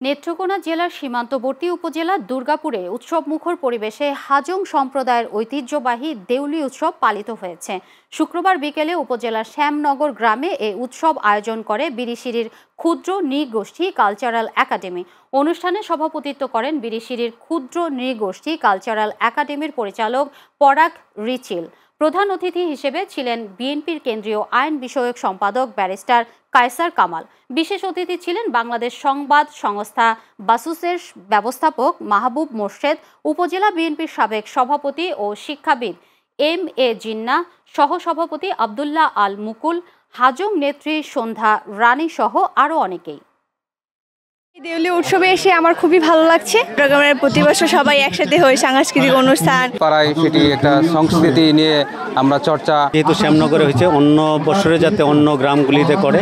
নেত্রকোনা জেলার সীমান্তবর্তী উপজেলা দুর্গাপুরে উৎসবমুখর পরিবেশে হাজং সম্প্রদায়ের ঐতিহ্যবাহী দেউলি উৎসব পালিত হয়েছে। শুক্রবার বিকেলে উপজেলার শ্যামনগর গ্রামে এই উৎসব আয়োজন করে বিরিশিরির ক্ষুদ্র নৃগোষ্ঠী কালচারাল একাডেমি। অনুষ্ঠানে সভাপতিত্ব করেন বিরিশিরির ক্ষুদ্র নৃগোষ্ঠী কালচারাল একাডেমির পরিচালক পরাগ রিচিল। প্রধান অতিথি হিসেবে ছিলেন বিএনপির কেন্দ্রীয় আইন বিষয়ক সম্পাদক ব্যারিস্টার কায়সার কামাল। বিশেষ অতিথি ছিলেন বাংলাদেশ সংবাদ সংস্থা বাসুসের ব্যবস্থাপক মাহবুব মোর্শেদ, উপজেলা বিএনপির সাবেক সভাপতি ও শিক্ষাবিদ এম.এ. জিন্নাহ, সহসভাপতি আবদুল্লাহ আল মুকুল, হাজং নেত্রী সন্ধ্যা রানী সহ আরও অনেকেই। দেউলি উৎসবে এসে আমার খুবই ভালো লাগছে। প্রোগ্রামের প্রতি বছর সবাই একসাথে হই, সাংস্কৃতিক অনুষ্ঠান পাড়ায় সেটি একটা সংস্কৃতি নিয়ে আমরা চর্চা, যেহেতু শ্যামনগরে হয়েছে, অন্য বছরে যাতে অন্য গ্রামগুলিতে করে।